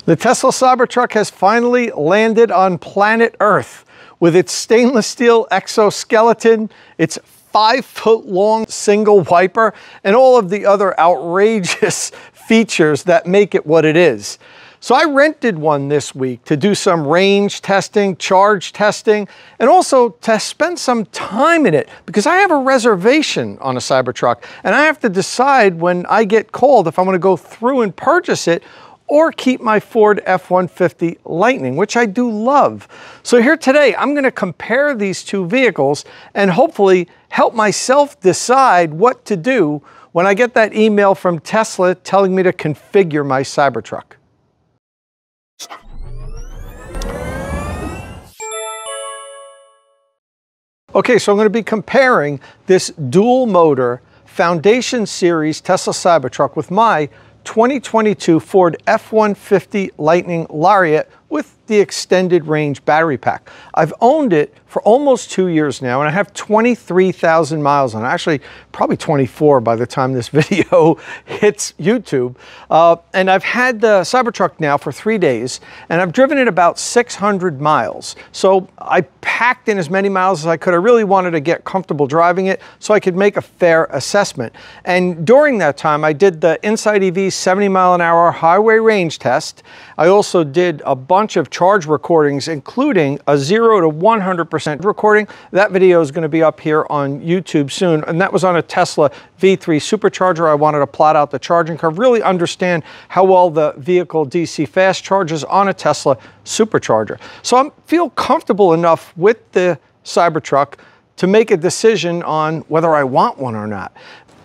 The Tesla Cybertruck has finally landed on planet Earth with its stainless steel exoskeleton, its 5-foot-long single wiper, and all of the other outrageous features that make it what it is. So I rented one this week to do some range testing, charge testing, and also to spend some time in it because I have a reservation on a Cybertruck and I have to decide when I get called if I want to go through and purchase it or keep my Ford F-150 Lightning, which I do love. So here today, I'm going to compare these two vehicles and hopefully help myself decide what to do when I get that email from Tesla telling me to configure my Cybertruck. Okay, so I'm going to be comparing this dual motor Foundation Series Tesla Cybertruck with my 2022 Ford F-150 Lightning Lariat with the extended range battery pack. I've owned it for almost 2 years now and I have 23,000 miles on it. Actually, probably 24 by the time this video hits YouTube. And I've had the Cybertruck now for 3 days and I've driven it about 600 miles. So I packed in as many miles as I could. I really wanted to get comfortable driving it so I could make a fair assessment. And during that time, I did the Inside EV 70-mile-an-hour highway range test. I also did a bunch of charge recordings, including a 0 to 100% recording. That video is going to be up here on YouTube soon, and that was on a Tesla V3 Supercharger. I wanted to plot out the charging curve, really understand how well the vehicle DC fast charges on a Tesla Supercharger. So I feel comfortable enough with the Cybertruck to make a decision on whether I want one or not.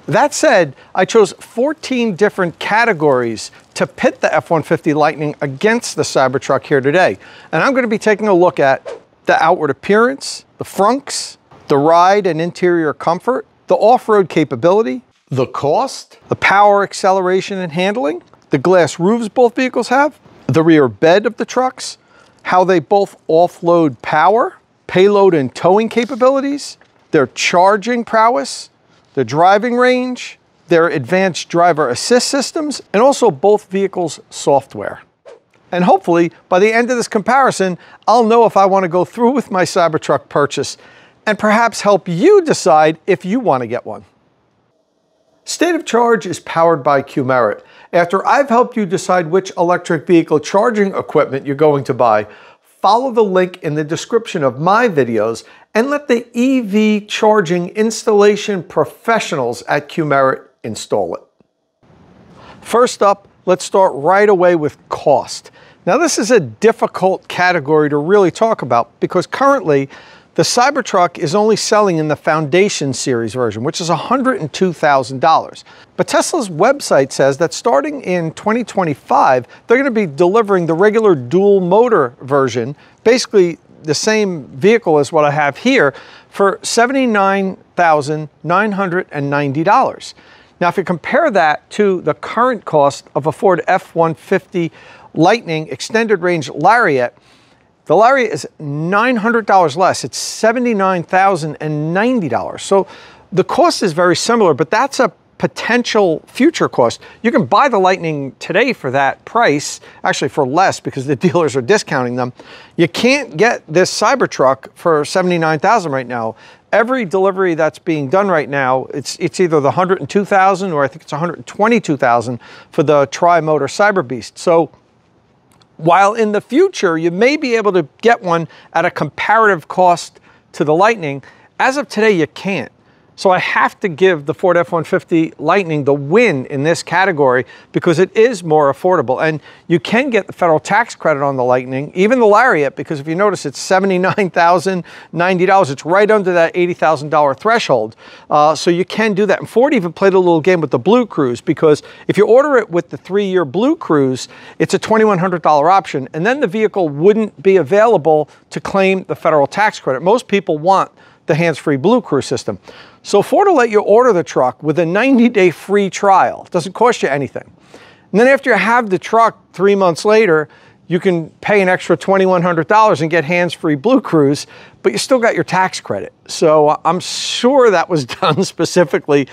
That said, I chose 14 different categories to pit the F-150 Lightning against the Cybertruck here today. And I'm going to be taking a look at the outward appearance, the Frunks, the ride and interior comfort, the off-road capability, the cost, the power, acceleration, and handling, the glass roofs both vehicles have, the rear bed of the trucks, how they both offload power, payload and towing capabilities, their charging prowess, the driving range, their advanced driver assist systems, and also both vehicles' software. And hopefully, by the end of this comparison, I'll know if I want to go through with my Cybertruck purchase and perhaps help you decide if you want to get one. State of Charge is powered by Qmerit. After I've helped you decide which electric vehicle charging equipment you're going to buy, follow the link in the description of my videos and let the EV charging installation professionals at Qmerit install it. First up, let's start right away with cost. Now this is a difficult category to really talk about because currently the Cybertruck is only selling in the Foundation Series version, which is $102,000. But Tesla's website says that starting in 2025, they're going to be delivering the regular dual motor version, basically the same vehicle as what I have here, for $79,990. Now, if you compare that to the current cost of a Ford F-150 Lightning Extended Range Lariat, the Lariat is $900 less. It's $79,090. So the cost is very similar, but that's a potential future cost. You can buy the Lightning today for that price, actually for less because the dealers are discounting them. You can't get this Cybertruck for $79,000 right now. Every delivery that's being done right now, it's either the $102,000 or I think it's $122,000 for the tri-motor Cyberbeast. So while in the future you may be able to get one at a comparative cost to the Lightning, as of today you can't. So I have to give the Ford F-150 Lightning the win in this category because it is more affordable. And you can get the federal tax credit on the Lightning, even the Lariat, because if you notice it's $79,090. It's right under that $80,000 threshold. So you can do that. And Ford even played a little game with the Blue Cruise because if you order it with the 3-year Blue Cruise, it's a $2,100 option. And then the vehicle wouldn't be available to claim the federal tax credit. Most people want the hands-free Blue Cruise system. So Ford will let you order the truck with a 90-day free trial. It doesn't cost you anything. And then after you have the truck 3 months later, you can pay an extra $2,100 and get hands-free Blue Cruise, but you still got your tax credit. So I'm sure that was done specifically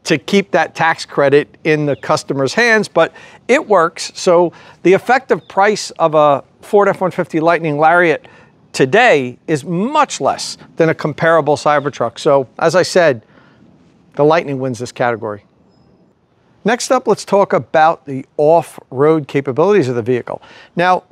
to keep that tax credit in the customer's hands, but it works. So the effective price of a Ford F-150 Lightning Lariat today is much less than a comparable Cybertruck. So as I said, the Lightning wins this category. Next up, let's talk about the off-road capabilities of the vehicle. Now,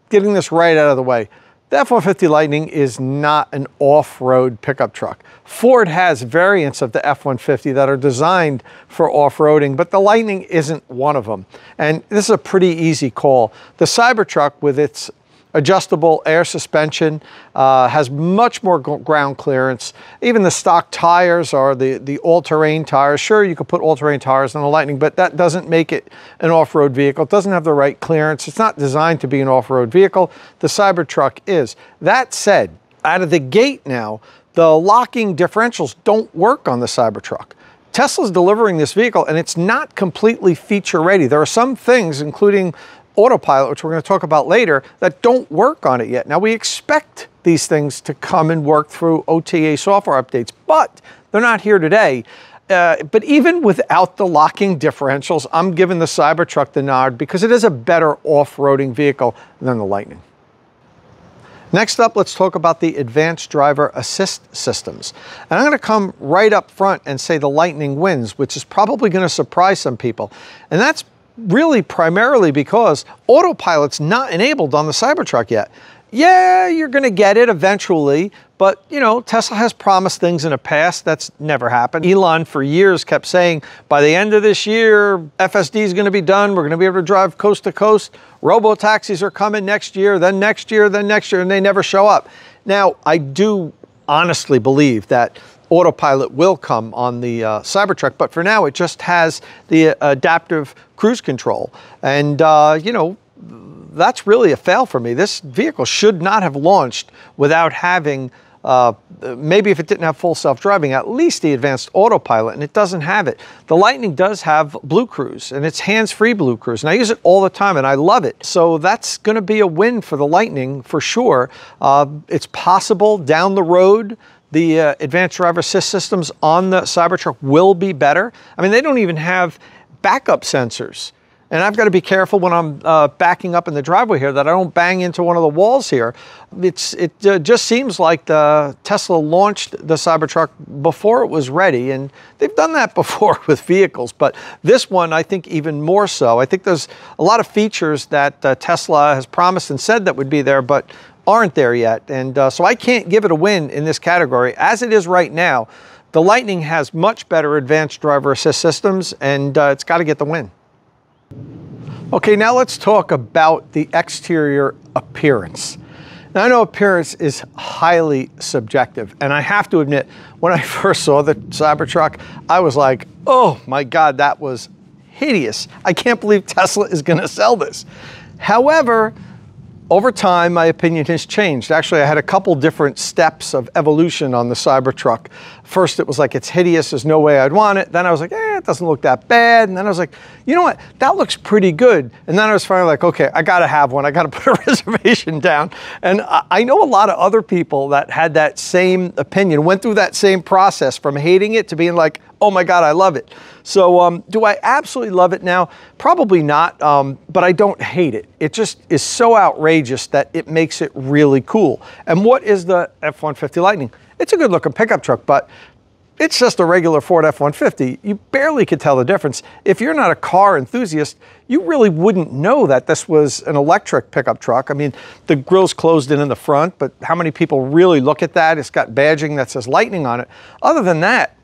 getting this right out of the way, the F-150 Lightning is not an off-road pickup truck. Ford has variants of the F-150 that are designed for off-roading, but the Lightning isn't one of them. And this is a pretty easy call. The Cybertruck, with its adjustable air suspension, has much more ground clearance. Even the stock tires are the all-terrain tires. Sure, you could put all-terrain tires on the Lightning, but that doesn't make it an off-road vehicle. It doesn't have the right clearance. It's not designed to be an off-road vehicle. The Cybertruck is. That said, out of the gate now, the locking differentials don't work on the Cybertruck. Tesla's delivering this vehicle, and it's not completely feature ready. There are some things, including autopilot, which we're going to talk about later, that don't work on it yet. Now, we expect these things to come and work through OTA software updates, but they're not here today. But even without the locking differentials, I'm giving the Cybertruck the nod because it is a better off-roading vehicle than the Lightning. Next up, let's talk about the advanced driver assist systems. And I'm going to come right up front and say the Lightning wins, which is probably going to surprise some people. And that's really primarily because autopilot's not enabled on the Cybertruck yet. Yeah, you're going to get it eventually, but you know, Tesla has promised things in the past. That's never happened. Elon for years kept saying, by the end of this year, FSD is going to be done. We're going to be able to drive coast to coast. Robo-taxis are coming next year, then next year, then next year, and they never show up. Now, I do honestly believe that autopilot will come on the Cybertruck, but for now it just has the adaptive cruise control. And you know, that's really a fail for me. This vehicle should not have launched without having, maybe if it didn't have full self-driving, at least the advanced autopilot, and it doesn't have it. The Lightning does have Blue Cruise, and it's hands-free Blue Cruise, and I use it all the time, and I love it. So that's going to be a win for the Lightning for sure. It's possible down the road the advanced driver assist systems on the Cybertruck will be better. I mean, they don't even have backup sensors. And I've got to be careful when I'm backing up in the driveway here that I don't bang into one of the walls here. It just seems like the Tesla launched the Cybertruck before it was ready, and they've done that before with vehicles, but this one I think even more so. I think there's a lot of features that Tesla has promised and said that would be there, but aren't there yet. And so I can't give it a win in this category. As it is right now, the Lightning has much better advanced driver assist systems, and it's got to get the win. Okay, now let's talk about the exterior appearance. Now, I know appearance is highly subjective, and I have to admit, when I first saw the Cybertruck, I was like, oh my God, that was hideous. I can't believe Tesla is going to sell this. However, over time, my opinion has changed. Actually, I had a couple different steps of evolution on the Cybertruck. First, it was like, it's hideous, there's no way I'd want it. Then I was like, it doesn't look that bad. And then I was like, you know what, that looks pretty good. And then I was finally like, okay, I gotta have one. I gotta put a reservation down. And I know a lot of other people that had that same opinion, went through that same process from hating it to being like, oh my God, I love it. So do I absolutely love it now? Probably not, but I don't hate it. It just is so outrageous that it makes it really cool. And what is the F-150 Lightning? It's a good looking pickup truck, but it's just a regular Ford F-150. You barely could tell the difference. If you're not a car enthusiast, you really wouldn't know that this was an electric pickup truck. I mean, the grille's closed in the front, but how many people really look at that? It's got badging that says Lightning on it. Other than that,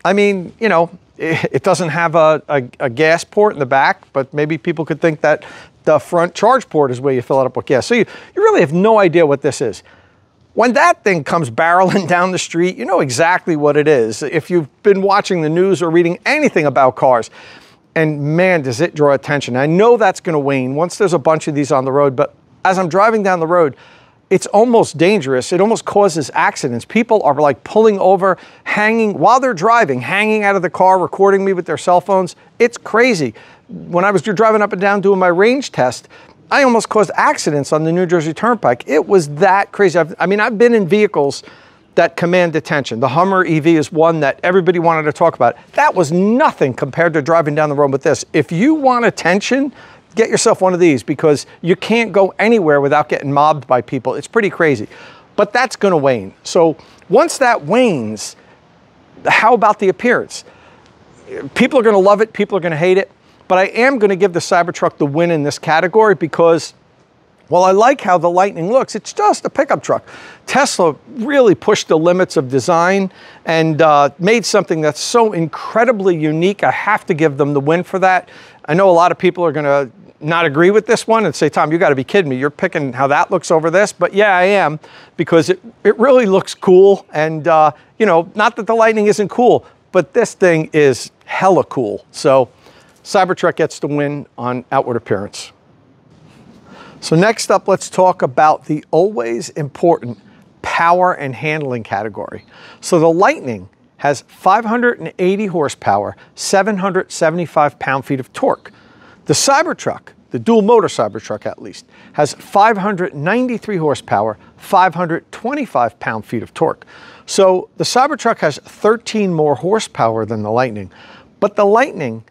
I mean, you know, it doesn't have a gas port in the back, but maybe people could think that the front charge port is where you fill it up with gas. So you really have no idea what this is. When that thing comes barreling down the street, you know exactly what it is. If you've been watching the news or reading anything about cars, and man, does it draw attention. I know that's going to wane once there's a bunch of these on the road, but as I'm driving down the road, it's almost dangerous. It almost causes accidents. People are like pulling over, hanging while they're driving, hanging out of the car, recording me with their cell phones. It's crazy. When I was driving up and down doing my range test, I almost caused accidents on the New Jersey Turnpike. It was that crazy. I mean, I've been in vehicles that command attention. The Hummer EV is one that everybody wanted to talk about. That was nothing compared to driving down the road with this. If you want attention, get yourself one of these, because you can't go anywhere without getting mobbed by people. It's pretty crazy. But that's going to wane. So once that wanes, how about the appearance? People are going to love it. People are going to hate it. But I am going to give the Cybertruck the win in this category because, well, I like how the Lightning looks. It's just a pickup truck. Tesla really pushed the limits of design and made something that's so incredibly unique. I have to give them the win for that. I know a lot of people are going to not agree with this one and say, Tom, you got to be kidding me. You're picking how that looks over this. But yeah, I am, because it really looks cool. And, you know, not that the Lightning isn't cool, but this thing is hella cool. So Cybertruck gets the win on outward appearance. So next up, let's talk about the always important power and handling category. So the Lightning has 580 horsepower, 775 pound-feet of torque. The Cybertruck, the dual motor Cybertruck at least, has 593 horsepower, 525 pound-feet of torque. So the Cybertruck has 13 more horsepower than the Lightning, but the Lightning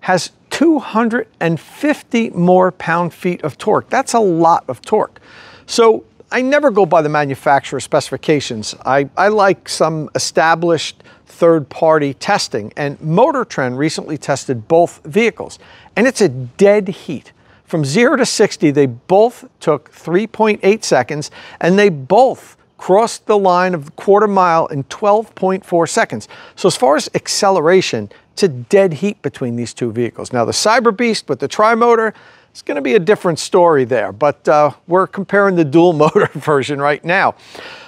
has 250 more pound-feet of torque. That's a lot of torque. So I never go by the manufacturer specifications. I like some established third-party testing, and Motor Trend recently tested both vehicles, and it's a dead heat. From 0 to 60, they both took 3.8 seconds, and they both crossed the line of the quarter mile in 12.4 seconds. So as far as acceleration, it's a dead heat between these two vehicles. Now the Cyber Beast with the tri-motor, it's going to be a different story there, but we're comparing the dual motor version right now.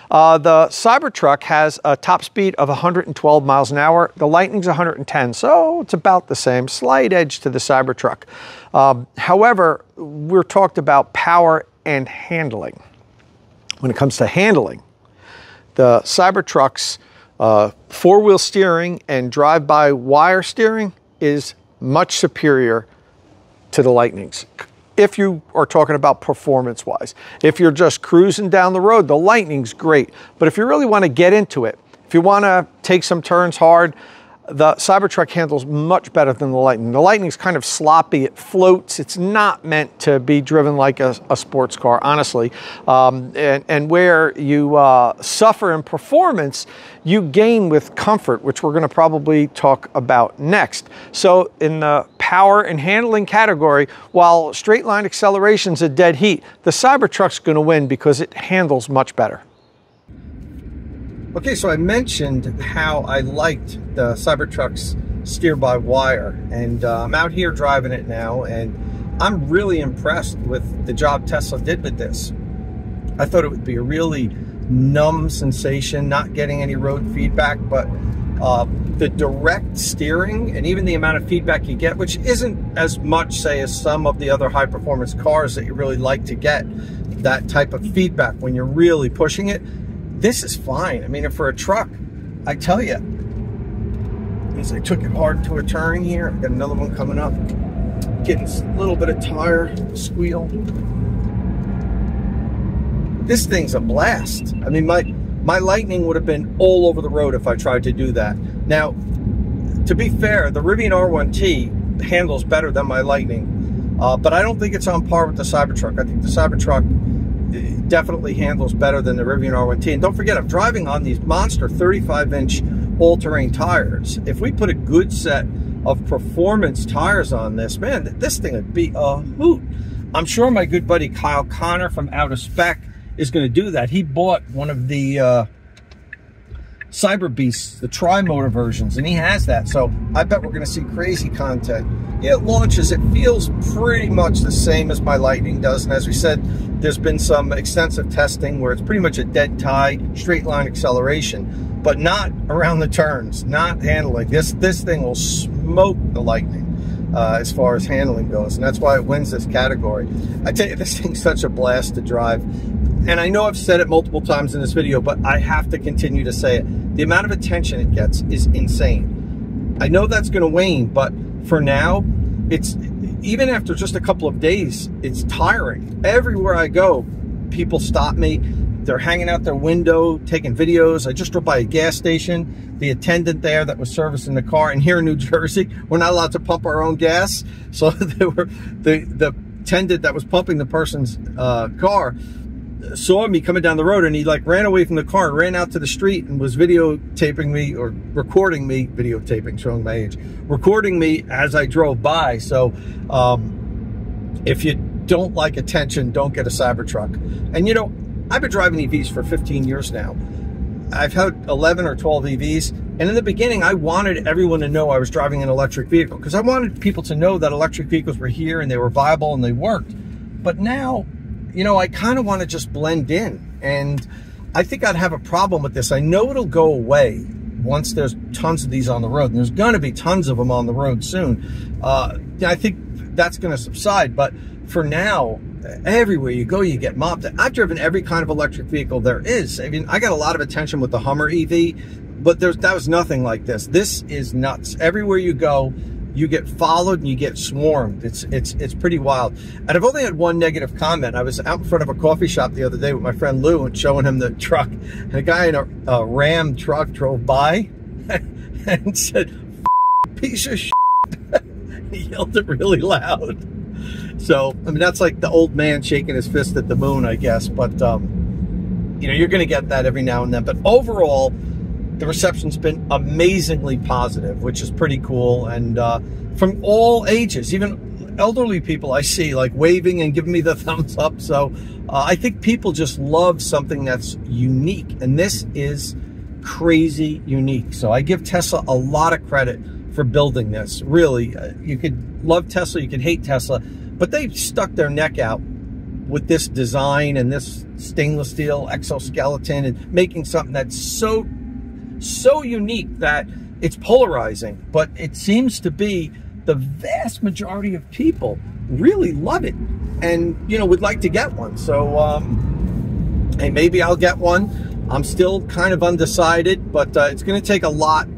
The Cybertruck has a top speed of 112 miles an hour. The Lightning's 110, so it's about the same. Slight edge to the Cybertruck. However, we're talked about power and handling. When it comes to handling, the Cybertruck's four-wheel steering and drive-by-wire steering is much superior to the Lightning's. If you are talking about performance-wise. If you're just cruising down the road, the Lightning's great. But if you really want to get into it, if you want to take some turns hard, the Cybertruck handles much better than the Lightning. The Lightning's kind of sloppy, it floats. It's not meant to be driven like a sports car, honestly. And where you suffer in performance, you gain with comfort, which we're gonna probably talk about next. So in the power and handling category, while straight line acceleration's a dead heat, the Cybertruck's gonna win because it handles much better. Okay, so I mentioned how I liked the Cybertruck's steer-by-wire, and I'm out here driving it now, and I'm really impressed with the job Tesla did with this. I thought it would be a really numb sensation, not getting any road feedback, but the direct steering and even the amount of feedback you get, which isn't as much, say, as some of the other high-performance cars that you really like to get, that type of feedback when you're really pushing it. This is fine. I mean, for a truck, I tell you, as I took it hard to a turn here, I've got another one coming up, getting a little bit of tire squeal. This thing's a blast. I mean, my Lightning would have been all over the road if I tried to do that. Now, to be fair, the Rivian R1T handles better than my Lightning, but I don't think it's on par with the Cybertruck. I think the Cybertruck definitely handles better than the Rivian R1T. And don't forget, I'm driving on these monster 35-inch all-terrain tires. If we put a good set of performance tires on this, man, this thing would be a hoot. I'm sure my good buddy Kyle Connor from Out of Spec is going to do that. He bought one of the Cyber Beasts, the tri-motor versions, and he has that. So I bet we're going to see crazy content. It launches, it feels pretty much the same as my Lightning does. And as we said, there's been some extensive testing where it's pretty much a dead tie, straight line acceleration, but not around the turns, not handling. This thing will smoke the Lightning as far as handling goes. And that's why it wins this category. I tell you, this thing's such a blast to drive. And I know I've said it multiple times in this video, but I have to continue to say it. The amount of attention it gets is insane. I know that's going to wane, but for now, it's, even after just a couple of days, it's tiring. Everywhere I go, people stop me. they're hanging out their window, taking videos. I just drove by a gas station. The attendant there that was servicing the car, and here in New Jersey, we're not allowed to pump our own gas. So the attendant that was pumping the person's car saw me coming down the road, and he like ran away from the car and ran out to the street and was videotaping me, or recording me, videotaping, showing my age, recording me as I drove by. So if you don't like attention, don't get a Cybertruck. And you know, I've been driving EVs for 15 years now. I've had 11 or 12 EVs. And in the beginning, I wanted everyone to know I was driving an electric vehicle, because I wanted people to know that electric vehicles were here and they were viable and they worked. But now, you know, I kind of want to just blend in. And I think I'd have a problem with this. I know it'll go away once there's tons of these on the road. And there's going to be tons of them on the road soon. I think that's going to subside. But for now, everywhere you go, you get mobbed. I've driven every kind of electric vehicle there is. I mean, I got a lot of attention with the Hummer EV, but that was nothing like this. This is nuts. Everywhere you go, you get followed and you get swarmed. It's pretty wild. And I've only had one negative comment. I was out in front of a coffee shop the other day with my friend Lou and showing him the truck, and a guy in a Ram truck drove by and said, "Piece of shit." He yelled it really loud. So, I mean, that's like the old man shaking his fist at the moon, I guess. But, you know, you're going to get that every now and then. But overall, the reception's been amazingly positive, which is pretty cool. And from all ages, even elderly people I see, like waving and giving me the thumbs up. So I think people just love something that's unique. And this is crazy unique. So I give Tesla a lot of credit for building this. Really, you could love Tesla, you could hate Tesla, but they stuck their neck out with this design and this stainless steel exoskeleton and making something that's so unique that it's polarizing. But it seems to be the vast majority of people really love it and, you know, would like to get one. So, hey, maybe I'll get one. I'm still kind of undecided, but it's going to take a lot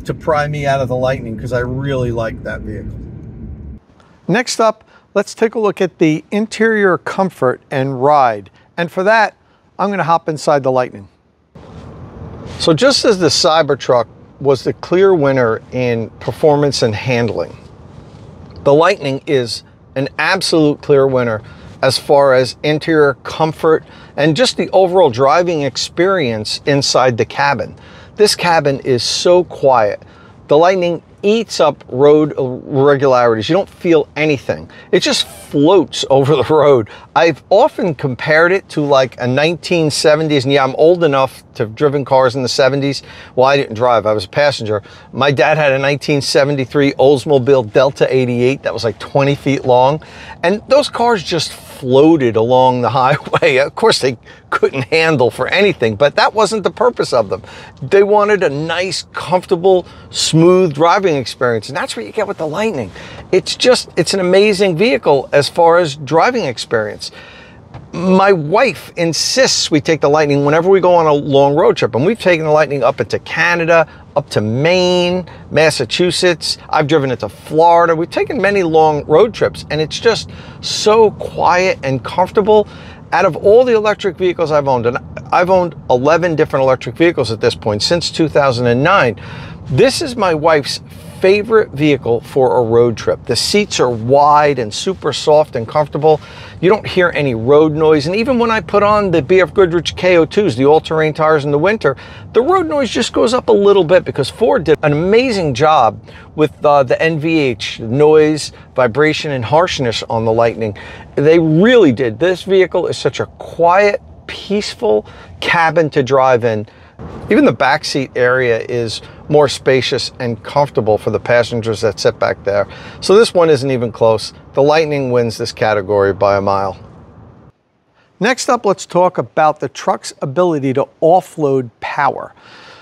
to pry me out of the Lightning, because I really like that vehicle. Next up, let's take a look at the interior comfort and ride. And for that, I'm going to hop inside the Lightning. So just as the Cybertruck was the clear winner in performance and handling, the Lightning is an absolute clear winner as far as interior comfort and just the overall driving experience inside the cabin. This cabin is so quiet. The Lightning eats up road irregularities. You don't feel anything. It just floats over the road. I've often compared it to like a 1970s, and yeah, I'm old enough to have driven cars in the 70s. Well, I didn't drive, I was a passenger. My dad had a 1973 Oldsmobile Delta 88 that was like 20 feet long, and those cars just floated along the highway. Of course, they couldn't handle for anything, but that wasn't the purpose of them. They wanted a nice, comfortable, smooth driving experience, and that's what you get with the Lightning. It's an amazing vehicle as far as driving experience. My wife insists we take the Lightning whenever we go on a long road trip, and we've taken the Lightning up into Canada, up to Maine, Massachusetts. I've driven it to Florida. We've taken many long road trips, and it's just so quiet and comfortable. Out of all the electric vehicles I've owned, and I've owned 11 different electric vehicles at this point since 2009, this is my wife's favorite vehicle for a road trip. The seats are wide and super soft and comfortable. You don't hear any road noise. And even when I put on the BF Goodrich KO2s, the all-terrain tires in the winter, the road noise just goes up a little bit, because Ford did an amazing job with the NVH, noise, vibration, and harshness on the Lightning. They really did. This vehicle is such a quiet, peaceful cabin to drive in. Even the back seat area is more spacious and comfortable for the passengers that sit back there. So this one isn't even close. The Lightning wins this category by a mile. Next up, let's talk about the truck's ability to offload power.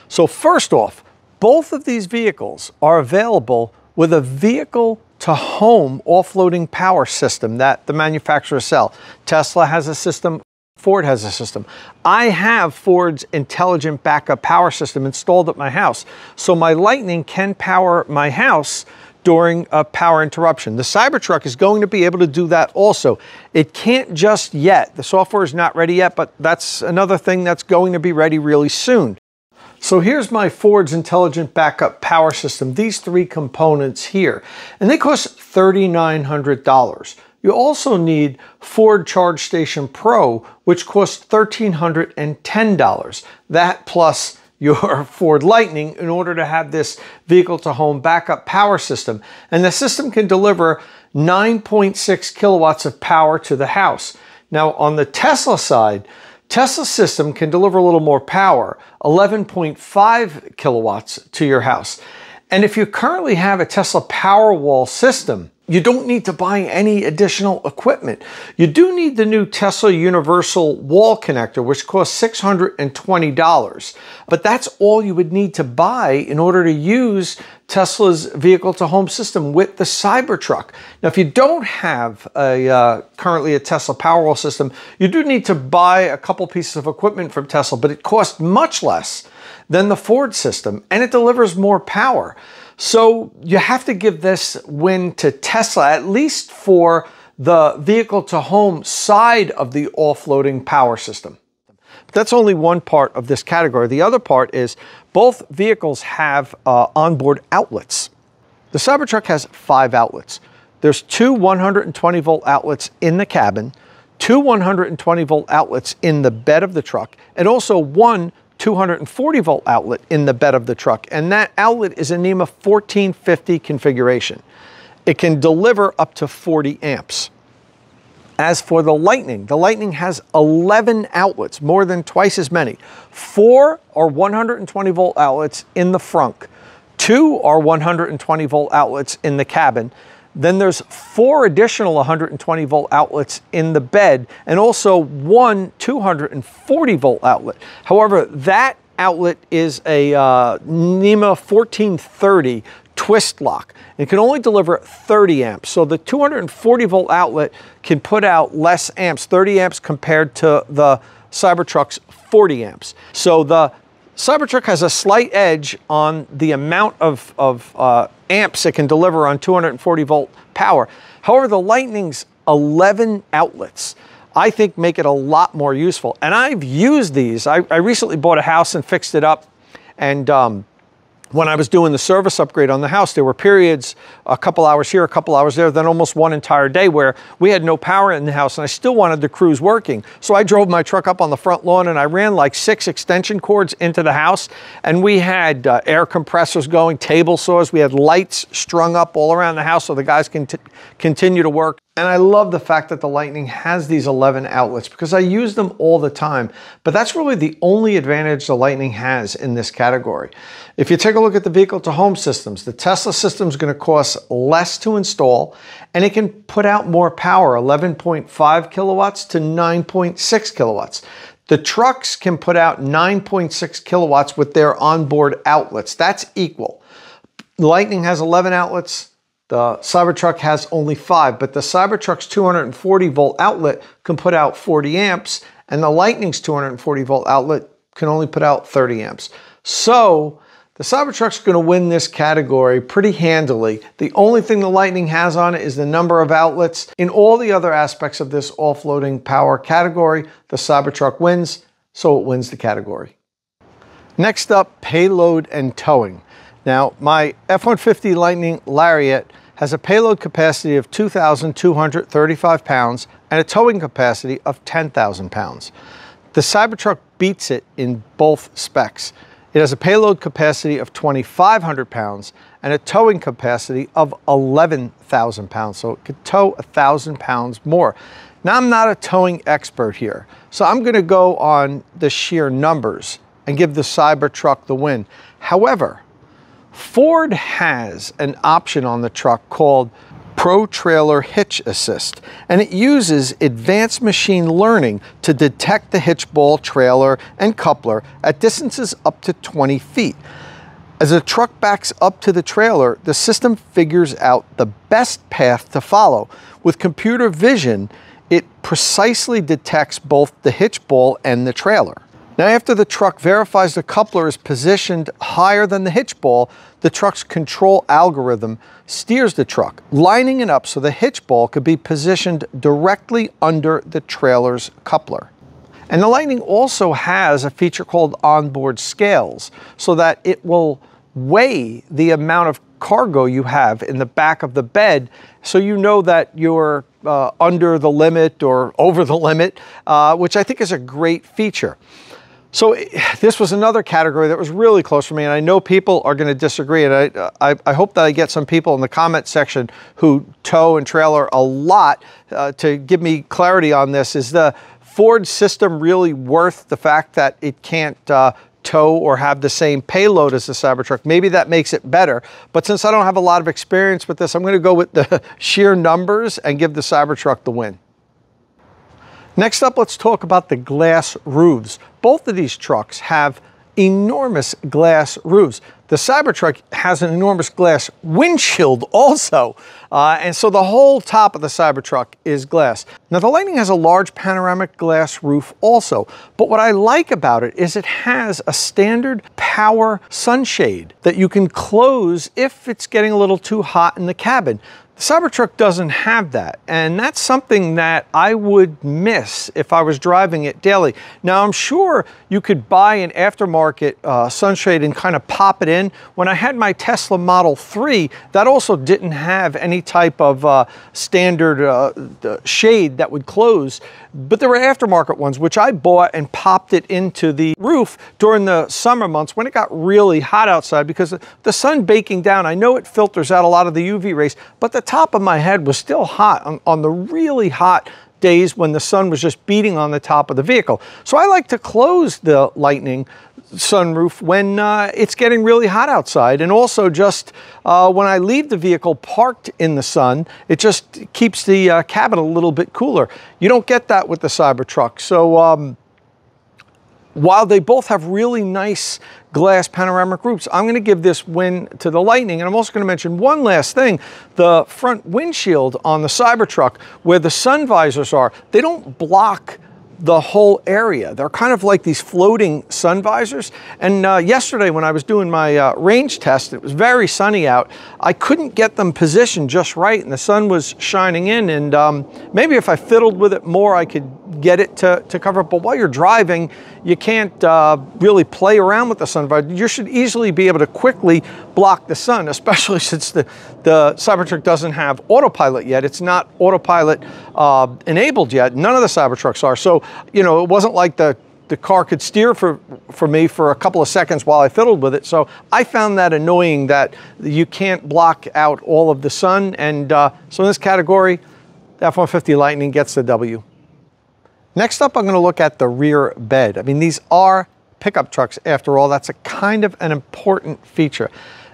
So first off, both of these vehicles are available with a vehicle-to-home offloading power system that the manufacturers sell. Tesla has a system. Ford has a system. I have Ford's intelligent backup power system installed at my house. So my Lightning can power my house during a power interruption. The Cybertruck is going to be able to do that also. It can't just yet. The software is not ready yet, but that's another thing that's going to be ready really soon. So here's my Ford's Intelligent Backup Power System, these three components here, and they cost $3,900. You also need Ford Charge Station Pro, which costs $1,310. That plus your Ford Lightning in order to have this vehicle-to-home backup power system. And the system can deliver 9.6 kilowatts of power to the house. Now, on the Tesla side, Tesla's system can deliver a little more power, 11.5 kilowatts to your house. And if you currently have a Tesla Powerwall system, you don't need to buy any additional equipment. You do need the new Tesla Universal Wall Connector, which costs $620. But that's all you would need to buy in order to use Tesla's vehicle-to-home system with the Cybertruck. Now, if you don't have currently a Tesla Powerwall system, you do need to buy a couple pieces of equipment from Tesla, but it costs much less than the Ford system, and it delivers more power. So you have to give this win to Tesla, at least for the vehicle-to-home side of the offloading power system. But that's only one part of this category. The other part is both vehicles have onboard outlets. The Cybertruck has 5 outlets. There's 2 120-volt outlets in the cabin, 2 120-volt outlets in the bed of the truck, and also 1 240-volt outlet in the bed of the truck, and that outlet is a NEMA 1450 configuration. It can deliver up to 40 amps. As for the Lightning has 11 outlets, more than twice as many. 4 are 120-volt outlets in the frunk, 2 are 120-volt outlets in the cabin. Then there's 4 additional 120-volt outlets in the bed, and also 1 240-volt outlet. However, that outlet is a NEMA 1430 twist lock. It can only deliver 30 amps. So the 240-volt outlet can put out less amps, 30 amps compared to the Cybertruck's 40 amps. So the Cybertruck has a slight edge on the amount of amps it can deliver on 240-volt power. However, the Lightning's 11 outlets, I think, make it a lot more useful. And I've used these. I recently bought a house and fixed it up, and when I was doing the service upgrade on the house, there were periods, a couple hours here, a couple hours there, then almost one entire day where we had no power in the house and I still wanted the crews working. So I drove my truck up on the front lawn and I ran like 6 extension cords into the house, and we had air compressors going, table saws, we had lights strung up all around the house so the guys can continue to work. And I love the fact that the Lightning has these 11 outlets because I use them all the time. But that's really the only advantage the Lightning has in this category. If you take a look at the vehicle-to-home systems, the Tesla system is going to cost less to install, and it can put out more power, 11.5 kilowatts to 9.6 kilowatts. The trucks can put out 9.6 kilowatts with their onboard outlets. That's equal. The Lightning has 11 outlets. The Cybertruck has only 5, but the Cybertruck's 240-volt outlet can put out 40 amps, and the Lightning's 240-volt outlet can only put out 30 amps. So the Cybertruck's going to win this category pretty handily. The only thing the Lightning has on it is the number of outlets. In all the other aspects of this offloading power category, the Cybertruck wins, so it wins the category. Next up, payload and towing. Now, my F-150 Lightning Lariat has a payload capacity of 2,235 pounds and a towing capacity of 10,000 pounds. The Cybertruck beats it in both specs. It has a payload capacity of 2,500 pounds and a towing capacity of 11,000 pounds, so it could tow 1,000 pounds more. Now, I'm not a towing expert here, so I'm going to go on the sheer numbers and give the Cybertruck the win. However, Ford has an option on the truck called Pro Trailer Hitch Assist, and it uses advanced machine learning to detect the hitch ball, trailer, and coupler at distances up to 20 feet. As the truck backs up to the trailer, the system figures out the best path to follow. With computer vision, it precisely detects both the hitch ball and the trailer. Now, after the truck verifies the coupler is positioned higher than the hitch ball, the truck's control algorithm steers the truck, lining it up so the hitch ball could be positioned directly under the trailer's coupler. And the Lightning also has a feature called onboard scales, so that it will weigh the amount of cargo you have in the back of the bed, so you know that you're under the limit or over the limit, which I think is a great feature. So this was another category that was really close for me, and I know people are going to disagree, and I hope that I get some people in the comment section who tow and trailer a lot to give me clarity on this. Is the Ford system really worth the fact that it can't tow or have the same payload as the Cybertruck? Maybe that makes it better, but since I don't have a lot of experience with this, I'm going to go with the sheer numbers and give the Cybertruck the win. Next up, let's talk about the glass roofs. Both of these trucks have enormous glass roofs. The Cybertruck has an enormous glass windshield also, and so the whole top of the Cybertruck is glass. Now, the Lightning has a large panoramic glass roof also, but what I like about it is it has a standard power sunshade that you can close if it's getting a little too hot in the cabin. The Cybertruck doesn't have that, and that's something that I would miss if I was driving it daily. Now, I'm sure you could buy an aftermarket sunshade and kind of pop it in. When I had my Tesla Model 3, that also didn't have any type of standard shade that would close, but there were aftermarket ones, which I bought and popped it into the roof during the summer months when it got really hot outside, because the sun baking down, I know it filters out a lot of the UV rays, but the top of my head was still hot on the really hot days when the sun was just beating on the top of the vehicle. So I like to close the Lightning sunroof when it's getting really hot outside, and also just when I leave the vehicle parked in the sun, it just keeps the cabin a little bit cooler. You don't get that with the Cybertruck. So while they both have really nice glass panoramic roofs, I'm going to give this win to the Lightning. And I'm also going to mention one last thing. The front windshield on the Cybertruck, where the sun visors are, they don't block the whole area. They're kind of like these floating sun visors. And yesterday when I was doing my range test, it was very sunny out. I couldn't get them positioned just right, and the sun was shining in, and maybe if I fiddled with it more, I could get it to cover up. But while you're driving, you can't really play around with the sun visor. You should easily be able to quickly block the sun, especially since the Cybertruck doesn't have autopilot yet. It's not autopilot enabled yet. None of the Cybertrucks are. So, you know, it wasn't like the car could steer for me for a couple of seconds while I fiddled with it. So I found that annoying that you can't block out all of the sun. And so in this category, the F-150 Lightning gets the W. Next up, I'm going to look at the rear bed. I mean, these are pickup trucks after all. That's a kind of an important feature.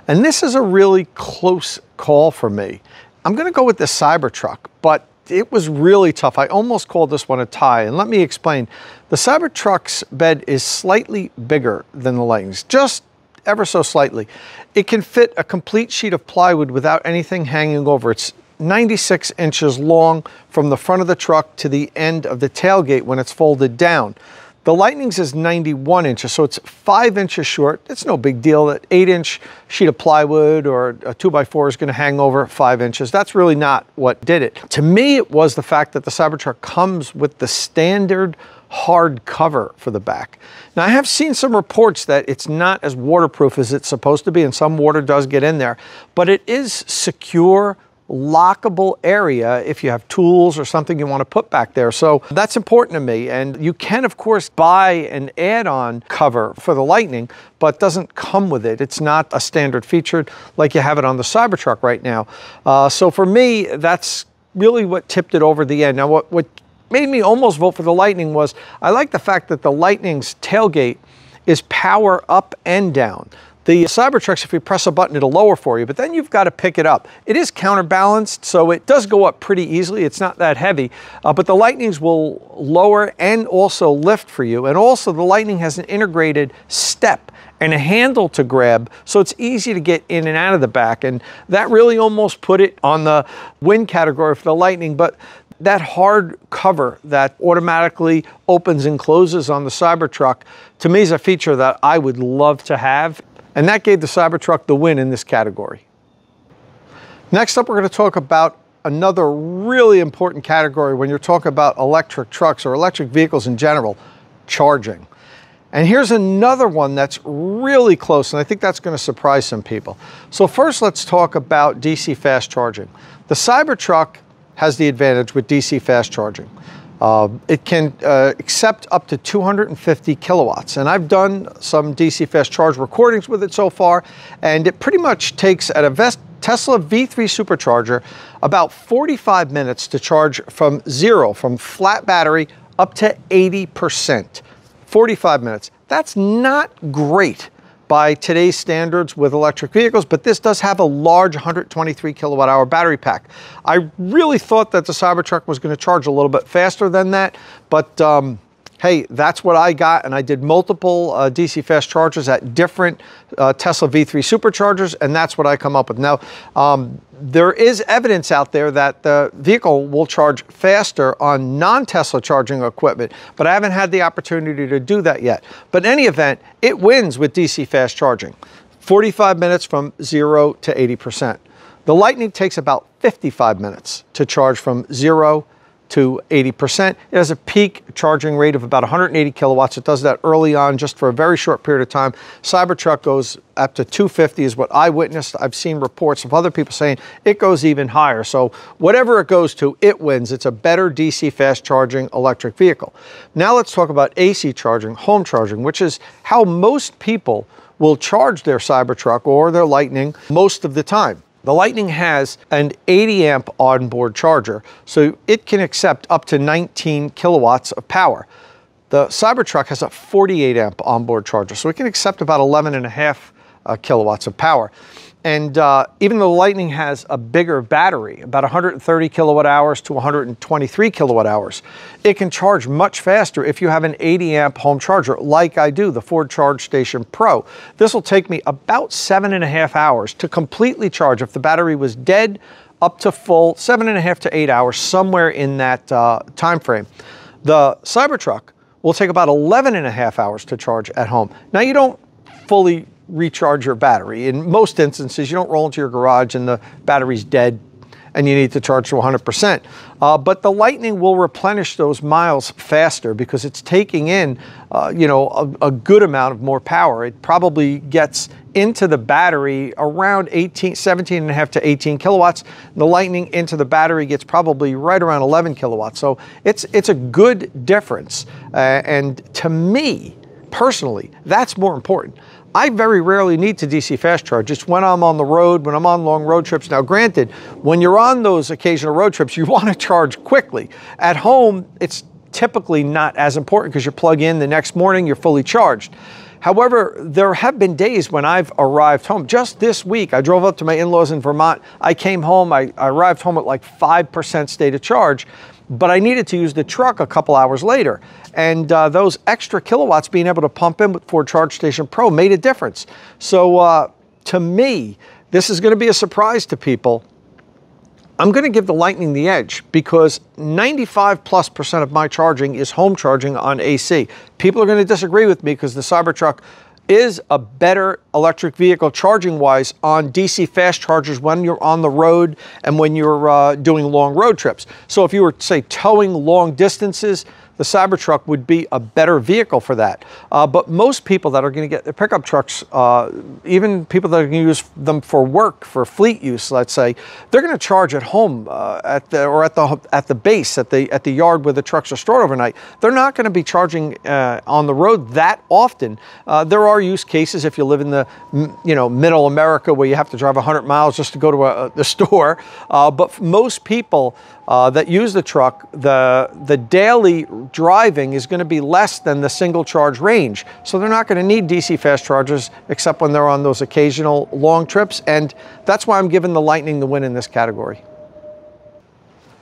And this is a really close call for me. I'm going to go with the Cybertruck, but it was really tough. I almost called this one a tie, and let me explain. The Cybertruck's bed is slightly bigger than the Lightning's, just ever so slightly. It can fit a complete sheet of plywood without anything hanging over. It's 96 inches long from the front of the truck to the end of the tailgate when it's folded down. The Lightning's is 91 inches, so it's 5 inches short. It's no big deal that 8-inch sheet of plywood or a 2x4 is going to hang over 5 inches. That's really not what did it. To me, it was the fact that the Cybertruck comes with the standard hard cover for the back. Now, I have seen some reports that it's not as waterproof as it's supposed to be, and some water does get in there, but it is secure, lockable area if you have tools or something you want to put back there. So that's important to me. And you can, of course, buy an add-on cover for the Lightning, but doesn't come with it. It's not a standard feature like you have it on the Cybertruck right now. So for me, that's really what tipped it over the end. Now, what made me almost vote for the Lightning was I like the fact that the Lightning's tailgate is power up and down. The Cybertrucks, if you press a button, it'll lower for you, but then you've got to pick it up. It is counterbalanced, so it does go up pretty easily. It's not that heavy, but the Lightnings will lower and also lift for you. And also the Lightning has an integrated step and a handle to grab, so it's easy to get in and out of the back. And that really almost put it on the win category for the Lightning, but that hard cover that automatically opens and closes on the Cybertruck, to me, is a feature that I would love to have. And that gave the Cybertruck the win in this category. Next up, we're going to talk about another really important category when you're talking about electric trucks or electric vehicles in general, charging. And here's another one that's really close, and I think that's going to surprise some people. So first, let's talk about DC fast charging. The Cybertruck has the advantage with DC fast charging. It can accept up to 250 kilowatts. And I've done some DC fast charge recordings with it so far, and it pretty much takes, at a Tesla V3 Supercharger, about 45 minutes to charge from zero, from flat battery, up to 80%. 45 minutes. That's not great by today's standards with electric vehicles, but this does have a large 123 kilowatt hour battery pack. I really thought that the Cybertruck was going to charge a little bit faster than that, but hey, that's what I got, and I did multiple DC fast chargers at different Tesla V3 Superchargers, and that's what I come up with. Now, there is evidence out there that the vehicle will charge faster on non-Tesla charging equipment, but I haven't had the opportunity to do that yet. But in any event, it wins with DC fast charging. 45 minutes from 0 to 80%. The Lightning takes about 55 minutes to charge from 0 to 80%. It has a peak charging rate of about 180 kilowatts. It does that early on just for a very short period of time. Cybertruck goes up to 250 is what I witnessed. I've seen reports of other people saying it goes even higher. So whatever it goes to, it wins. It's a better DC fast charging electric vehicle. Now let's talk about AC charging, home charging, which is how most people will charge their Cybertruck or their Lightning most of the time. The Lightning has an 80 amp onboard charger, so it can accept up to 19 kilowatts of power. The Cybertruck has a 48 amp onboard charger, so it can accept about 11.5 kilowatts of power. And even though the Lightning has a bigger battery, about 130 kilowatt hours to 123 kilowatt hours, it can charge much faster if you have an 80 amp home charger, like I do, the Ford Charge Station Pro. This will take me about 7.5 hours to completely charge. If the battery was dead, up to full, 7.5 to 8 hours, somewhere in that time frame. The Cybertruck will take about 11.5 hours to charge at home. Now, you don't fully recharge your battery. In most instances, you don't roll into your garage and the battery's dead and you need to charge to 100%. But the Lightning will replenish those miles faster because it's taking in, you know, a good amount of more power. It probably gets into the battery around 17.5 to 18 kilowatts. The Lightning into the battery gets probably right around 11 kilowatts. So it's a good difference. And to me, personally, that's more important. I very rarely need to DC fast charge. It's when I'm on the road, when I'm on long road trips. Now, granted, when you're on those occasional road trips, you want to charge quickly. At home, it's typically not as important because you plug in the next morning, you're fully charged. However, there have been days when I've arrived home. Just this week, I drove up to my in-laws in Vermont. I came home, I arrived home at like 5% state of charge, but I needed to use the truck a couple hours later. And those extra kilowatts being able to pump in with Ford Charge Station Pro made a difference. So to me, this is going to be a surprise to people. I'm going to give the Lightning the edge because 95+% of my charging is home charging on AC. People are going to disagree with me because the Cybertruck is a better electric vehicle charging-wise on DC fast chargers when you're on the road and when you're doing long road trips. So if you were, say, towing long distances, the Cybertruck would be a better vehicle for that. But most people that are going to get their pickup trucks, even people that are going to use them for work, for fleet use, let's say, they're going to charge at home at the base, at the yard where the trucks are stored overnight. They're not going to be charging on the road that often. There are use cases if you live in the middle America where you have to drive 100 miles just to go to the store. But for most people that use the truck, the daily driving is going to be less than the single charge range. So they're not going to need DC fast chargers except when they're on those occasional long trips. And that's why I'm giving the Lightning the win in this category.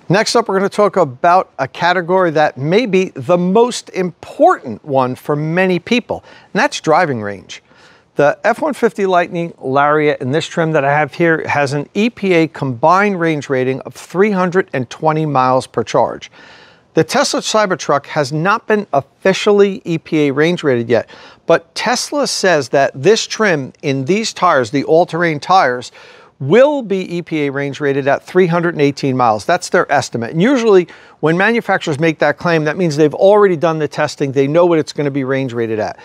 Next up, we're going to talk about a category that may be the most important one for many people, and that's driving range. The F-150 Lightning Lariat in this trim that I have here has an EPA combined range rating of 320 miles per charge. The Tesla Cybertruck has not been officially EPA range rated yet, but Tesla says that this trim in these tires, the all-terrain tires, will be EPA range rated at 318 miles. That's their estimate. And usually when manufacturers make that claim, that means they've already done the testing. They know what it's going to be range rated at.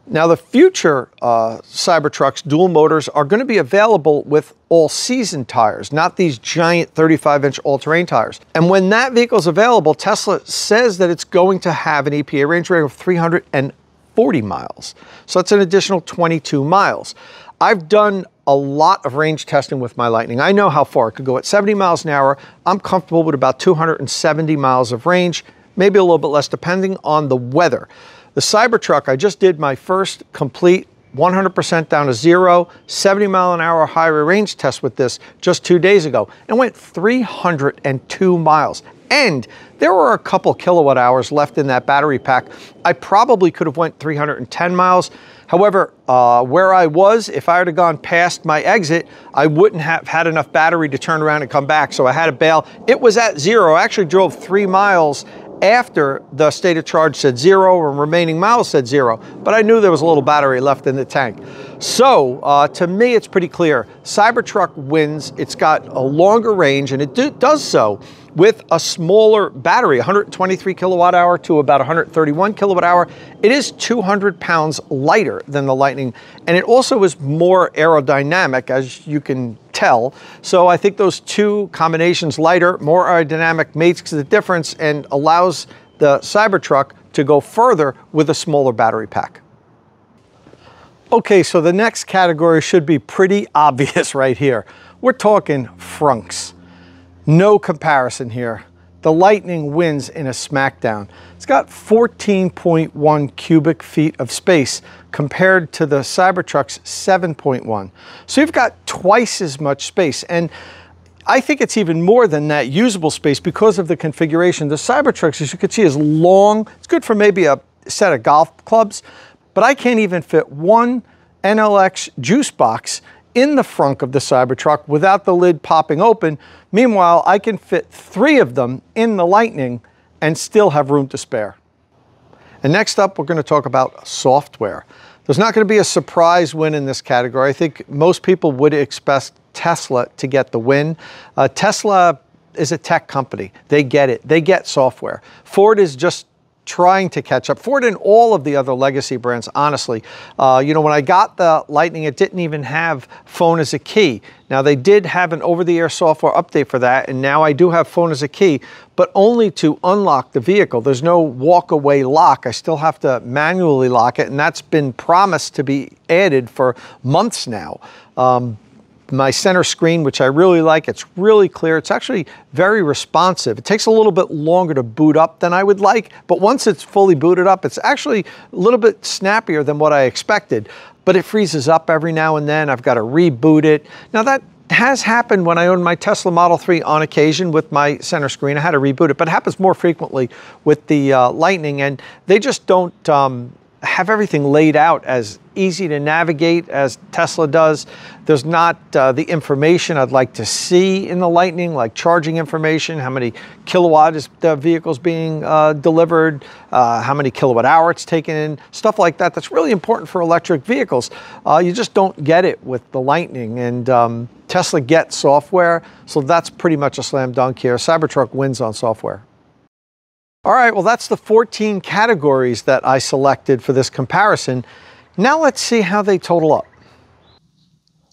Now the future Cybertrucks dual motors are going to be available with all-season tires, not these giant 35-inch all-terrain tires. And when that vehicle is available, Tesla says that it's going to have an EPA range rating of 340 miles. So that's an additional 22 miles. I've done a lot of range testing with my Lightning. I know how far it could go. At 70 miles an hour, I'm comfortable with about 270 miles of range, maybe a little bit less depending on the weather. The Cybertruck, I just did my first complete 100% down to zero, 70 mile an hour highway range test with this just 2 days ago, and went 302 miles. And there were a couple kilowatt hours left in that battery pack. I probably could have went 310 miles. However, where I was, if I had gone past my exit, I wouldn't have had enough battery to turn around and come back. So I had to bail. It was at zero. I actually drove 3 miles after the state of charge said zero and remaining miles said zero. But I knew there was a little battery left in the tank. So to me, it's pretty clear. Cybertruck wins. It's got a longer range, and it does so with a smaller battery, 123 kilowatt hour to about 131 kilowatt hour. It is 200 pounds lighter than the Lightning, and it also is more aerodynamic, as you can tell. So I think those two combinations, lighter, more aerodynamic, makes the difference and allows the Cybertruck to go further with a smaller battery pack. Okay, so the next category should be pretty obvious right here. We're talking Frunks. No comparison here. The Lightning wins in a smackdown. It's got 14.1 cubic feet of space compared to the Cybertruck's 7.1. So you've got twice as much space. And I think it's even more than that usable space because of the configuration. The Cybertruck, as you can see, is long. It's good for maybe a set of golf clubs, but I can't even fit one NLX juice box in the frunk of the Cybertruck without the lid popping open. Meanwhile, I can fit 3 of them in the Lightning and still have room to spare. And next up, we're going to talk about software. There's not going to be a surprise win in this category. I think most people would expect Tesla to get the win. Tesla is a tech company. They get it. They get software. Ford is just trying to catch up. Ford and all of the other legacy brands, honestly. You know, when I got the Lightning, it didn't even have phone as a key. Now, they did have an over-the-air software update for that, and now I do have phone as a key, but only to unlock the vehicle. There's no walk-away lock. I still have to manually lock it, and that's been promised to be added for months now. My center screen, which I really like, it's really clear. It's actually very responsive. It takes a little bit longer to boot up than I would like, but once it's fully booted up, it's actually a little bit snappier than what I expected. But it freezes up every now and then. I've got to reboot it. Now that has happened when I owned my Tesla Model 3 on occasion with my center screen. I had to reboot it, but it happens more frequently with the Lightning, and they just don't have everything laid out as easy to navigate as Tesla does. There's not the information I'd like to see in the Lightning, like charging information, how many kilowatt is the vehicle's being delivered, how many kilowatt hour it's taken in, stuff like that. That's really important for electric vehicles. You just don't get it with the Lightning, and Tesla gets software, so that's pretty much a slam dunk here. Cybertruck wins on software. All right, well, that's the 14 categories that I selected for this comparison. Now let's see how they total up.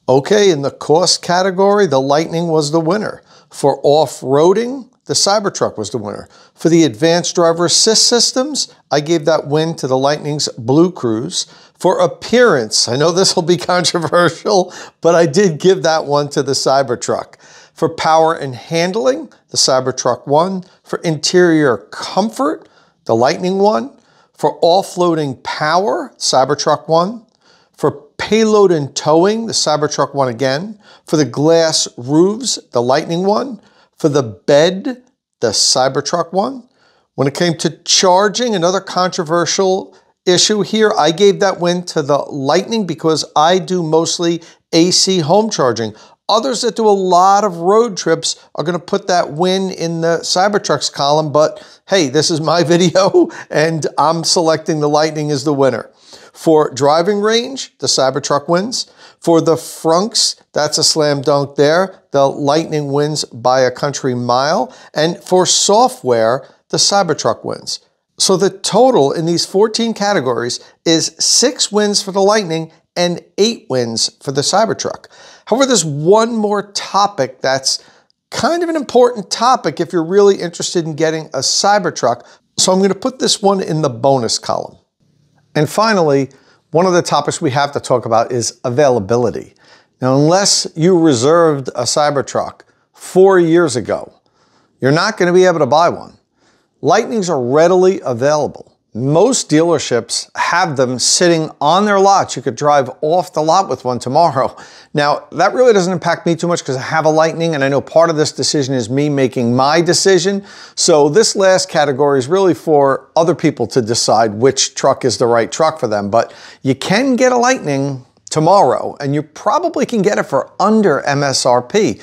Okay, in the cost category, the Lightning was the winner. For off-roading, the Cybertruck was the winner. For the advanced driver assist systems, I gave that win to the Lightning's Blue Cruise. For appearance, I know this will be controversial, but I did give that one to the Cybertruck. For power and handling, the Cybertruck won. For interior comfort, the Lightning won. For offloading power, Cybertruck won. For payload and towing, the Cybertruck won again. For the glass roofs, the Lightning won. For the bed, the Cybertruck won. When it came to charging, another controversial issue here, I gave that win to the Lightning because I do mostly AC home charging. Others that do a lot of road trips are going to put that win in the Cybertruck's column, but hey, this is my video and I'm selecting the Lightning as the winner. For driving range, the Cybertruck wins. For the Frunks, that's a slam dunk there. The Lightning wins by a country mile. And for software, the Cybertruck wins. So the total in these 14 categories is 6 wins for the Lightning and 8 wins for the Cybertruck. However, there's one more topic that's kind of an important topic if you're really interested in getting a Cybertruck. So I'm going to put this one in the bonus column. And finally, one of the topics we have to talk about is availability. Now, unless you reserved a Cybertruck 4 years ago, you're not going to be able to buy one. Lightnings are readily available. Most dealerships have them sitting on their lots. You could drive off the lot with one tomorrow. Now, that really doesn't impact me too much because I have a Lightning, and I know part of this decision is me making my decision. So this last category is really for other people to decide which truck is the right truck for them. But you can get a Lightning tomorrow, and you probably can get it for under MSRP.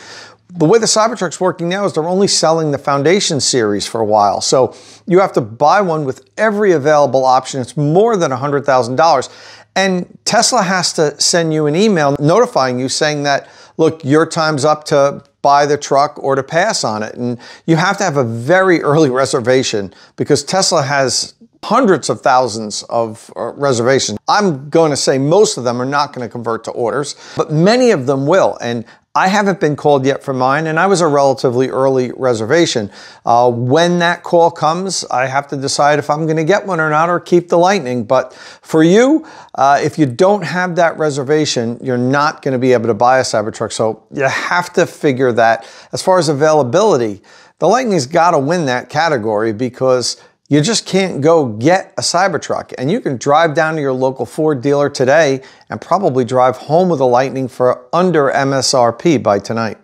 The way the Cybertruck's working now is they're only selling the Foundation series for a while. So you have to buy one with every available option. It's more than $100,000. And Tesla has to send you an email notifying you saying that, look, your time's up to buy the truck or to pass on it. And you have to have a very early reservation because Tesla has hundreds of thousands of reservations. I'm going to say most of them are not going to convert to orders, but many of them will. And I haven't been called yet for mine, and I was a relatively early reservation. When that call comes, I have to decide if I'm going to get one or not, or keep the Lightning. But for you, if you don't have that reservation, you're not going to be able to buy a Cybertruck. So you have to figure that. As far as availability, the Lightning's got to win that category because you just can't go get a Cybertruck, and you can drive down to your local Ford dealer today and probably drive home with a Lightning for under MSRP by tonight.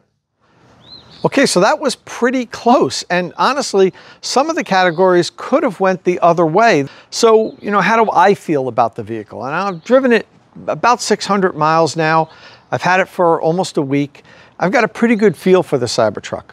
Okay, so that was pretty close, and honestly, some of the categories could have went the other way. So, you know, how do I feel about the vehicle? And I've driven it about 600 miles now. I've had it for almost a week. I've got a pretty good feel for the Cybertruck.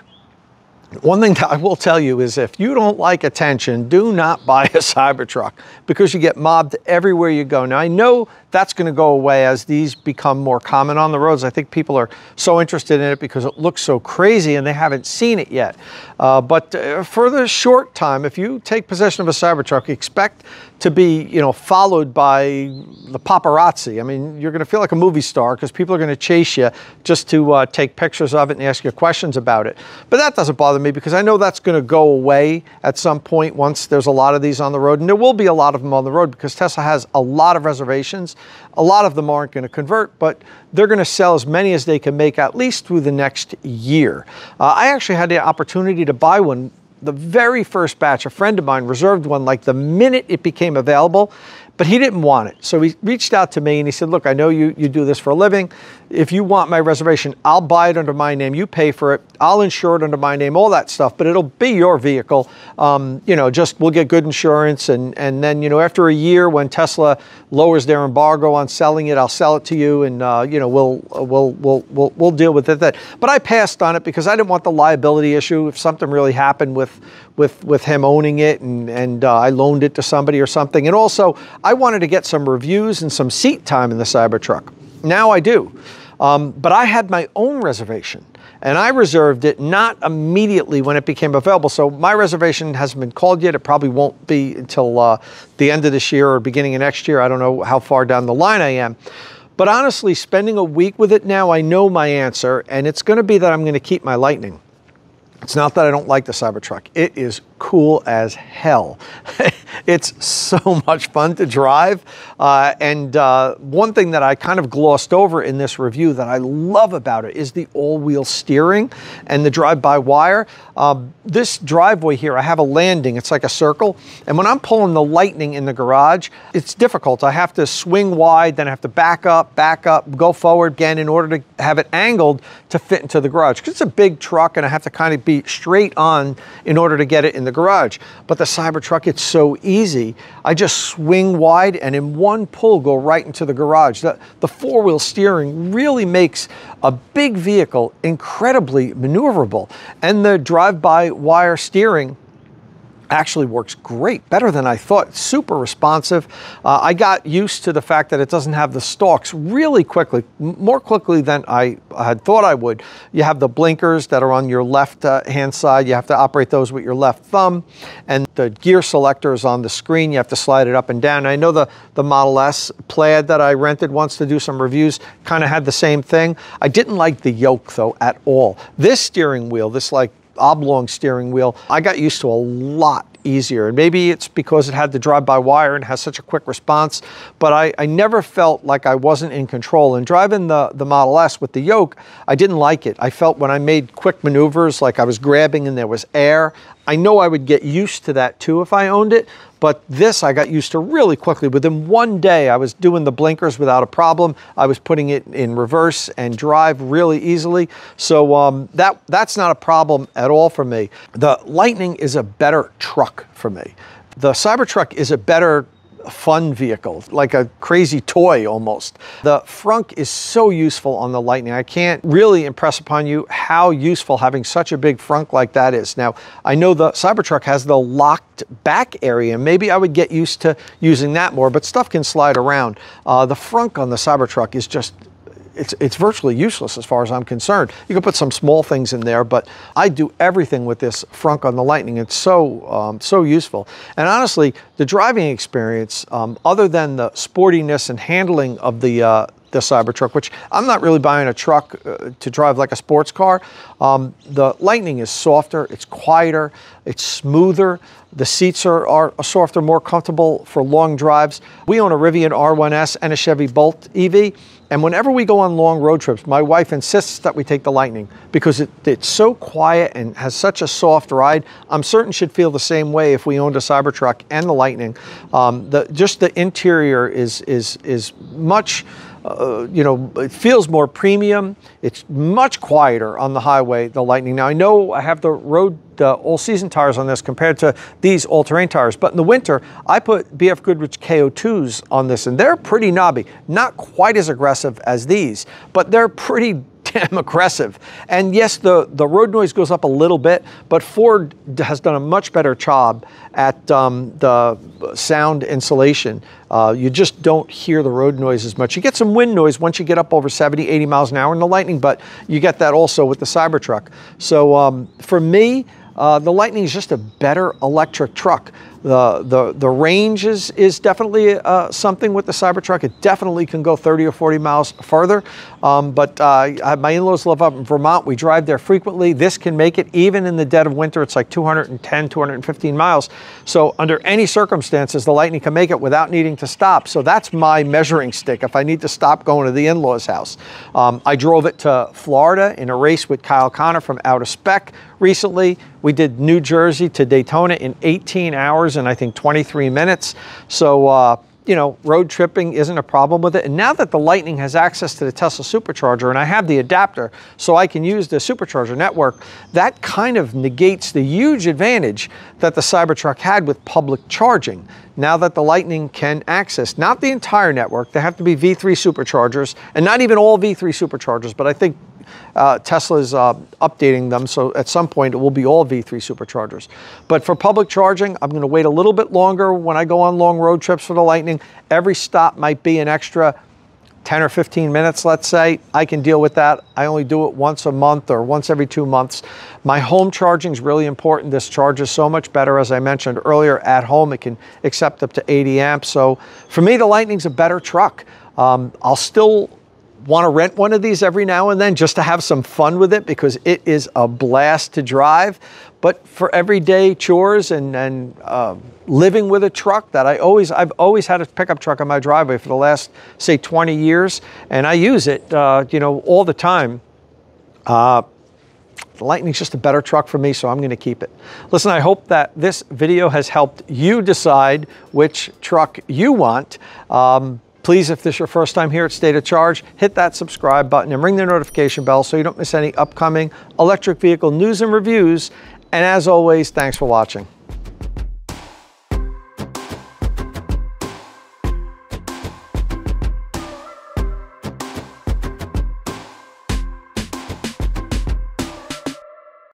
One thing that I will tell you is if you don't like attention, do not buy a Cybertruck because you get mobbed everywhere you go. Now, I know that's going to go away as these become more common on the roads. I think people are so interested in it because it looks so crazy and they haven't seen it yet. But for the short time, if you take possession of a Cybertruck, expect to be, you know, followed by the paparazzi. I mean, you're going to feel like a movie star because people are going to chase you just to take pictures of it and ask you questions about it. But that doesn't bother me because I know that's going to go away at some point once there's a lot of these on the road. And there will be a lot of them on the road because Tesla has a lot of reservations. A lot of them aren't going to convert, but they're going to sell as many as they can make at least through the next year. I actually had the opportunity to buy one. The very first batch, a friend of mine reserved one like the minute it became available, but he didn't want it. So he reached out to me and he said, look, I know you do this for a living. If you want my reservation, I'll buy it under my name. You pay for it. I'll insure it under my name, all that stuff, but it'll be your vehicle. You know, just we'll get good insurance. And then, you know, after a year when Tesla lowers their embargo on selling it, I'll sell it to you and, you know, we'll deal with it then. But I passed on it because I didn't want the liability issue. If something really happened with him owning it and I loaned it to somebody or something. And also, I wanted to get some reviews and some seat time in the Cybertruck. Now I do. But I had my own reservation and I reserved it not immediately when it became available. So my reservation hasn't been called yet. It probably won't be until the end of this year or beginning of next year. I don't know how far down the line I am. But honestly, spending a week with it now, I know my answer, and it's going to be that I'm going to keep my Lightning. It's not that I don't like the Cybertruck. It is cool as hell. It's so much fun to drive. And one thing that I kind of glossed over in this review that I love about it is the all-wheel steering and the drive-by-wire. This driveway here, I have a landing. It's like a circle. And when I'm pulling the Lightning in the garage, it's difficult. I have to swing wide, then I have to back up, go forward again in order to have it angled to fit into the garage. Because it's a big truck and I have to kind of be straight on in order to get it in the garage. But the Cybertruck, it's so easy. I just swing wide and in one pull go right into the garage. The four-wheel steering really makes a big vehicle incredibly maneuverable. And the drive-by-wire steering actually works great, better than I thought. Super responsive. I got used to the fact that it doesn't have the stalks really quickly, more quickly than I had thought I would. You have the blinkers that are on your left hand side. You have to operate those with your left thumb, and the gear selector is on the screen. You have to slide it up and down. And I know the Model S Plaid that I rented once to do some reviews kind of had the same thing. I didn't like the yoke though at all. This steering wheel, this like oblong steering wheel, I got used to a lot easier. And maybe it's because it had the drive-by-wire and has such a quick response, but I never felt like I wasn't in control. And driving the Model S with the yoke, I didn't like it. I felt when I made quick maneuvers like I was grabbing and there was air. I know I would get used to that too if I owned it, but this I got used to really quickly. Within one day, I was doing the blinkers without a problem. I was putting it in reverse and drive really easily. So that's not a problem at all for me. The Lightning is a better truck for me. The Cybertruck is a better fun vehicle, like a crazy toy almost. The Frunk is so useful on the Lightning. I can't really impress upon you how useful having such a big Frunk like that is. Now, I know the Cybertruck has the locked back area. Maybe I would get used to using that more, but stuff can slide around. The Frunk on the Cybertruck is just, it's virtually useless as far as I'm concerned. You can put some small things in there, but I do everything with this Frunk on the Lightning. It's so useful. And honestly, the driving experience, other than the sportiness and handling of the Cybertruck, which I'm not really buying a truck to drive like a sports car. The Lightning is softer, it's quieter, it's smoother. The seats are softer, more comfortable for long drives. We own a Rivian R1S and a Chevy Bolt EV. And whenever we go on long road trips, my wife insists that we take the Lightning because it's so quiet and has such a soft ride. I'm certain she'd feel the same way if we owned a Cybertruck and the Lightning. Just the interior is much, it feels more premium. It's much quieter on the highway, the Lightning. Now I know I have the road all-season tires on this compared to these all-terrain tires, but in the winter I put BF Goodrich KO2s on this, and they're pretty knobby. Not quite as aggressive as these, but they're pretty damn aggressive. And yes, the road noise goes up a little bit, but Ford has done a much better job at the sound insulation. You just don't hear the road noise as much. You get some wind noise once you get up over 70, 80 miles an hour in the Lightning, but you get that also with the Cybertruck. So for me, the Lightning is just a better electric truck. The range is definitely something with the Cybertruck. It definitely can go 30 or 40 miles further. But my in-laws live up in Vermont. We drive there frequently. This can make it even in the dead of winter. It's like 210, 215 miles. So under any circumstances, the Lightning can make it without needing to stop. So that's my measuring stick if I need to stop going to the in-laws' house. I drove it to Florida in a race with Kyle Connor from Out of Spec recently. We did New Jersey to Daytona in 18 hours and I think 23 minutes. So, road tripping isn't a problem with it. And now that the Lightning has access to the Tesla Supercharger and I have the adapter so I can use the Supercharger network, that kind of negates the huge advantage that the Cybertruck had with public charging. Now that the Lightning can access, not the entire network, they have to be V3 superchargers, and not even all V3 superchargers, but I think Tesla's updating them, so at some point it will be all V3 superchargers. But for public charging, I'm going to wait a little bit longer when I go on long road trips for the Lightning. Every stop might be an extra 10 or 15 minutes, let's say. I can deal with that. I only do it once a month or once every 2 months. My home charging is really important. This charges so much better, as I mentioned earlier. At home, it can accept up to 80 amps. So for me, the Lightning's a better truck. I'll still want to rent one of these every now and then just to have some fun with it, because it is a blast to drive. But for everyday chores and living with a truck that I've always had a pickup truck on my driveway for the last, say, 20 years, and I use it, you know, all the time. The Lightning's just a better truck for me, so I'm going to keep it. Listen, I hope that this video has helped you decide which truck you want. Please, if this is your first time here at State of Charge, hit that subscribe button and ring the notification bell so you don't miss any upcoming electric vehicle news and reviews. And as always, thanks for watching.